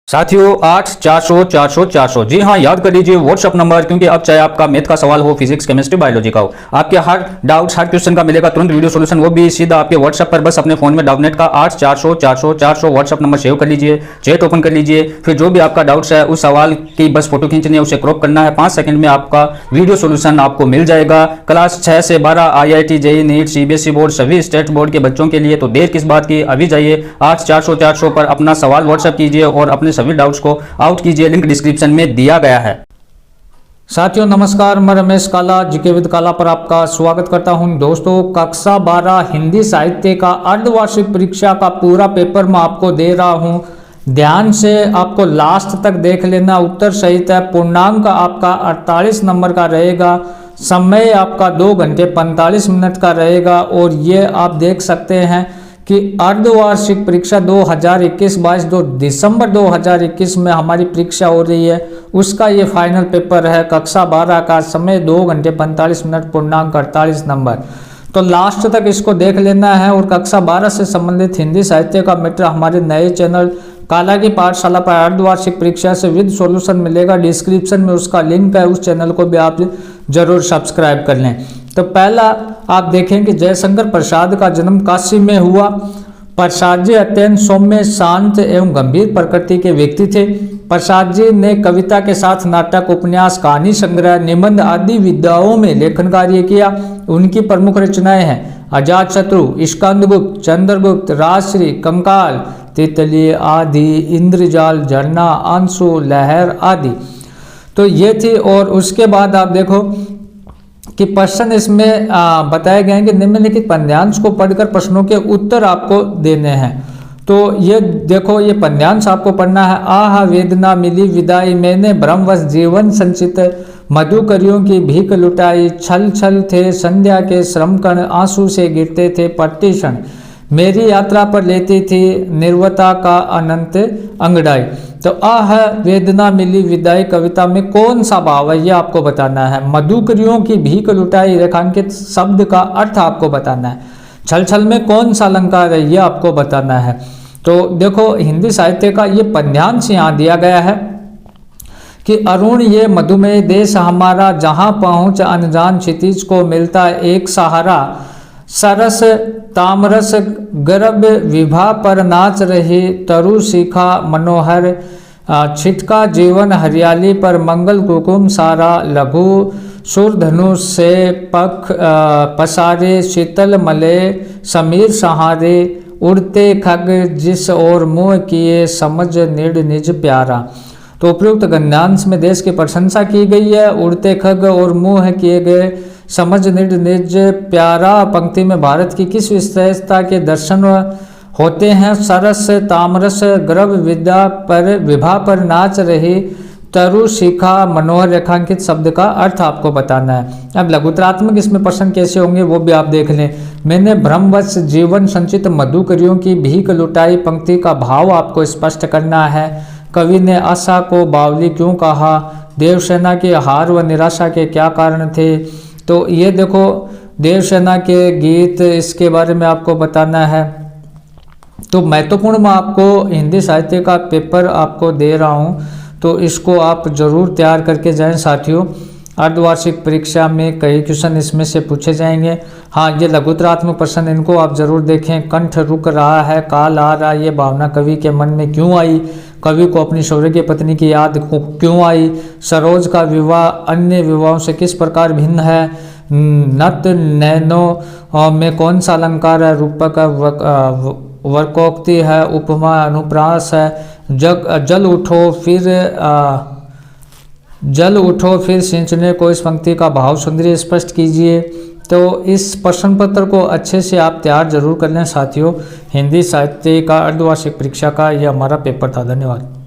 साथियों 8 400 400 400 जी हाँ, याद कर लीजिए व्हाट्सअप नंबर, क्योंकि अब चाहे आपका मैथ का सवाल हो, फिजिक्स, केमिस्ट्री, बायोलॉजी का हो, आपके हर डाउट्स, हर क्वेश्चन का मिलेगा तुरंत वीडियो सॉल्यूशन, वो भी सीधा आपके व्हाट्सअप पर। बस अपने फोन में डाउटनेट का 8 400 400 400 व्हाट्सअप नंबर सेव कर लीजिए, चैट ओपन कर लीजिए, फिर जो भी आपका डाउट्स है उस सवाल की बस फोटो खींचनी है, उसे क्रॉप करना है, 5 सेकंड में आपका वीडियो सॉल्यूशन आपको मिल जाएगा। क्लास 6 से 12 IIT, JEE, NEET, CBSE board, सभी स्टेट बोर्ड के बच्चों के लिए, तो देर किस बात की, अभी जाइए 8 400 400 पर अपना सवाल व्हाट्सअप कीजिए और अपने सभी डाउट्स को आउट कीजिए, लिंक डिस्क्रिप्शन में दिया गया है। साथियों नमस्कार, मैं रमेश काला जीके विद काला पर आपका स्वागत करता हूं। दोस्तों, कक्षा 12 हिंदी साहित्य का अर्धवार्षिक परीक्षा का पूरा पेपर मैं आपको दे रहा हूं। ध्यान से आपको लास्ट तक देख लेना, उत्तर सहित है। पूर्णांक आपका 48 नंबर का रहेगा, समय आपका 2 घंटे 45 मिनट का रहेगा। और ये आप देख सकते हैं कि अर्धवार्षिक परीक्षा 2021-22 2 दिसंबर 2021 में हमारी परीक्षा हो रही है, उसका ये फाइनल पेपर है। कक्षा 12 का समय 2 घंटे 45 मिनट, पूर्णांक 48 नंबर। तो लास्ट तक इसको देख लेना है। और कक्षा 12 से संबंधित हिंदी साहित्य का मैटर हमारे नए चैनल काला की पाठशाला पर अर्धवार्षिक परीक्षा से विद सॉल्यूशन मिलेगा, डिस्क्रिप्शन में उसका लिंक है, उस चैनल को भी आप जरूर सब्सक्राइब कर लें। तो पहला आप देखें कि जयशंकर प्रसाद का जन्म काशी में हुआ। प्रसाद जी अत्यंत सौम्य, शांत एवं गंभीर प्रकृति के व्यक्ति थे। प्रसाद जी ने कविता के साथ नाटक, उपन्यास, कहानी संग्रह, निबंध आदि विधाओं में लेखन कार्य किया। उनकी प्रमुख रचनाएं हैं अजातशत्रु, स्कंदगुप्त, चंद्रगुप्त, राजश्री, कंकाल, तितली आदि, इंद्रजाल, झरना, आंसू, लहर आदि। तो ये थी। और उसके बाद आप देखो कि प्रश्न इसमें बताए गए हैं कि निम्नलिखित पद्यांश को पढ़कर प्रश्नों के उत्तर आपको देने हैं। तो ये देखो, ये पद्यांश आपको पढ़ना है। आह वेदना मिली विदाई, मैंने भ्रमवश जीवन संचित, मधुकरियों की भीख लुटाई, छल छल थे संध्या के श्रमकण, आंसू से गिरते थे प्रतिक्षण, मेरी यात्रा पर लेती थी निर्वता का अनंत अंगड़ाई। तो आह वेदना मिली विदाई कविता में कौन सा भाव है ये आपको बताना है। मधुकरियों की भीख लुटाई रेखांकित शब्द का अर्थ आपको बताना है। छल छल में कौन सा अलंकार है ये आपको बताना है। तो देखो, हिंदी साहित्य का ये पद्यांश यहाँ दिया गया है कि अरुण ये मधुमेह देश हमारा, जहाँ पहुँच अनजान क्षितिज को मिलता एक सहारा, सरस तामरस गर्भ विभा पर नाच रही, तरु शिखा मनोहर छिटका जीवन हरियाली पर, मंगल कुकुम सारा, लघु सुरधनु से पख पसारे, शीतल मले समीर सहारे, उड़ते खग जिस और मुँह किए, समझ निड निज प्यारा। तो उपयुक्त गद्यांश में देश की प्रशंसा की गई है। उड़ते खग और मुँह किए गए, समझ निज निज प्यारा पंक्ति में भारत की किस विशेषता के दर्शन होते हैं। सरस तामरस गर्भ विभा पर नाच रही, तरु शिखा मनोहर रेखांकित शब्द का अर्थ आपको बताना है। अब लघुतरात्मक इसमें प्रश्न कैसे होंगे वो भी आप देख लें। मैंने भ्रमवश जीवन संचित, मधुकरियों की भीख लुटाई पंक्ति का भाव आपको स्पष्ट करना है। कवि ने आशा को बावली क्यों कहा, देवसेना के हार व निराशा के क्या कारण थे। तो ये देखो, देवसेना के गीत, इसके बारे में आपको बताना है। तो महत्वपूर्ण मैं आपको हिंदी साहित्य का पेपर आपको दे रहा हूँ, तो इसको आप जरूर तैयार करके जाएं साथियों। अर्धवार्षिक परीक्षा में कई क्वेश्चन इसमें से पूछे जाएंगे। हाँ, ये लघुतरात्मक प्रश्न, इनको आप जरूर देखें। कंठ रुक रहा है, काल आ रहा, ये भावना कवि के मन में क्यों आई, कवि को अपनी स्वर्गीय पत्नी की याद क्यों आई, सरोज का विवाह अन्य विवाहों से किस प्रकार भिन्न है, नत नैनो में कौन सा अलंकार है, रूपक वर्कोक्ति है, उपमा अनुप्रास है, जल उठो फिर सिंचने को, इस पंक्ति का भाव सुंदरी स्पष्ट कीजिए। तो इस प्रश्न पत्र को अच्छे से आप तैयार जरूर कर लें साथियों। हिंदी साहित्य का अर्धवार्षिक परीक्षा का यह हमारा पेपर था। धन्यवाद।